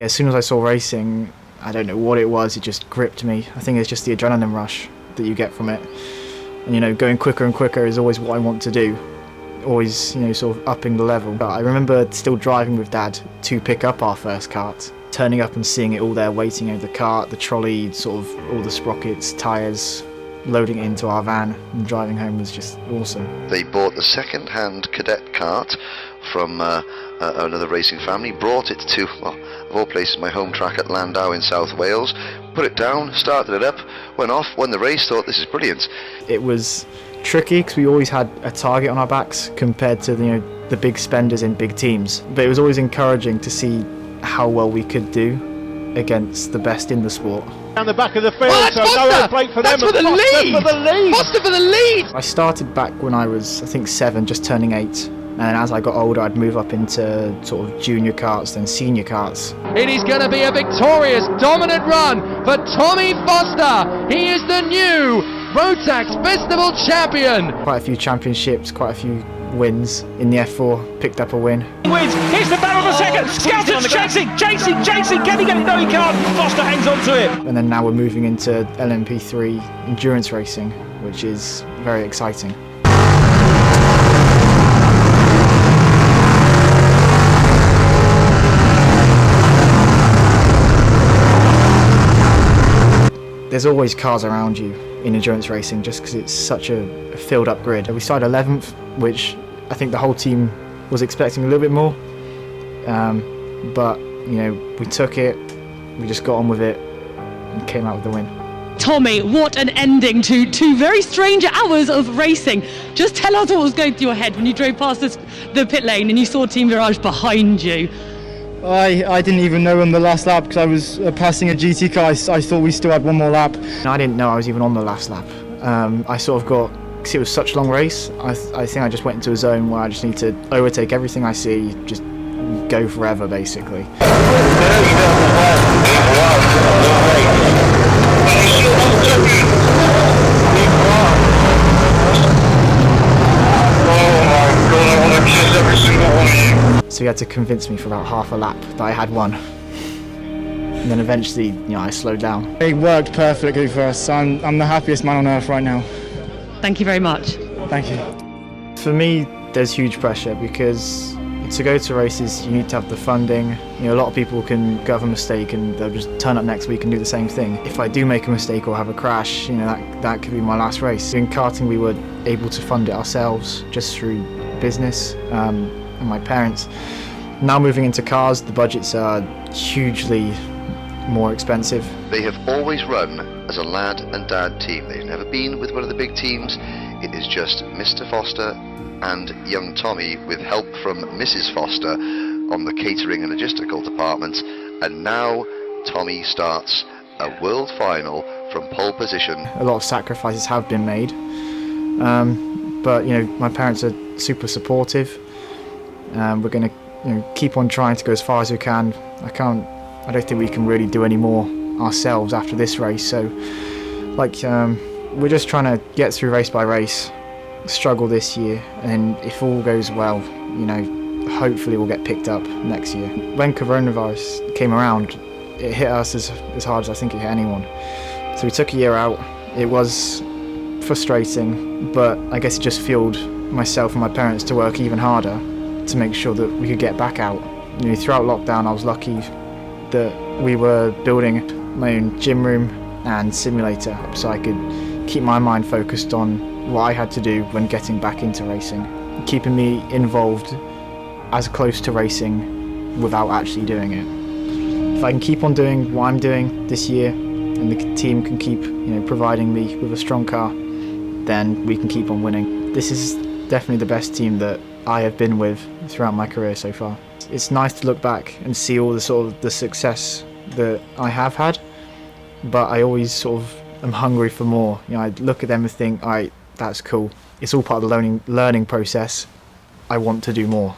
As soon as I saw racing, I don't know what it was, it just gripped me. I think it's just the adrenaline rush that you get from it. And, you know, going quicker and quicker is always what I want to do. Always, you know, sort of upping the level. But I remember still driving with Dad to pick up our first kart, turning up and seeing it all there, waiting over the cart, the trolley, sort of all the sprockets, tyres, loading it into our van and driving home was just awesome. They bought the second-hand cadet kart from another racing family, brought it to, well, of all places, my home track at Landau in South Wales, put it down, started it up, went off, won the race, thought this is brilliant. It was tricky because we always had a target on our backs compared to the big spenders in big teams, but it was always encouraging to see how well we could do against the best in the sport. Down the back of the field, oh, so no break for them. For the lead! Foster for the lead! I started back when I was, I think, 7, just turning 8. And as I got older, I'd move up into sort of junior karts, then senior karts. It is going to be a victorious, dominant run for Tommy Foster. He is the new Rotax Festival champion. Quite a few championships, quite a few wins in the F4, picked up a win. Wins, here's the battle of the second, Skelton's chasing, can he get it? No he can't, Foster hangs on to him. And then now we're moving into LMP3 endurance racing, which is very exciting. There's always cars around you in endurance racing just because it's such a filled up grid. We started 11th, which I think the whole team was expecting a little bit more, but you know, we took it, we just got on with it and came out with the win. Tommy, what an ending to 2 very strange hours of racing. Just tell us what was going through your head when you drove past the pit lane and you saw Team Virage behind you. I didn't even know on the last lap because I was passing a GT car. I thought we still had one more lap. I didn't know I was even on the last lap. I sort of got, because it was such a long race, I think I just went into a zone where I just need to overtake everything I see, just go forever basically. So he had to convince me for about half a lap that I had won. And then eventually, you know, I slowed down. It worked perfectly for us. I'm the happiest man on earth right now. Thank you very much. Thank you. For me, there's huge pressure because to go to races, you need to have the funding. You know, a lot of people can go have a mistake and they'll just turn up next week and do the same thing. If I do make a mistake or have a crash, you know, that could be my last race. In karting, we were able to fund it ourselves just through business and my parents. Now moving into cars, the budgets are hugely more expensive. They have always run as a lad and dad team. They've never been with one of the big teams. It is just Mr. Foster and young Tommy with help from Mrs. Foster on the catering and logistical department. And now Tommy starts a world final from pole position. A lot of sacrifices have been made, but you know, my parents are super supportive. We're going to keep on trying to go as far as we can. I don't think we can really do any more ourselves after this race. So, we're just trying to get through race by race, struggle this year, and if all goes well, you know, hopefully we'll get picked up next year. When coronavirus came around, it hit us as hard as I think it hit anyone. So we took a year out. It was frustrating, but I guess it just fueled myself and my parents to work even harder to make sure that we could get back out. You know, throughout lockdown, I was lucky that we were building my own gym room and simulator so I could keep my mind focused on what I had to do when getting back into racing, keeping me involved as close to racing without actually doing it. If I can keep on doing what I'm doing this year and the team can keep, you know, providing me with a strong car, then we can keep on winning. This is definitely the best team that I have been with throughout my career so far. It's nice to look back and see all the sort of the success that I have had, but I always sort of am hungry for more. You know, I look at them and think, all right, that's cool. It's all part of the learning process. I want to do more.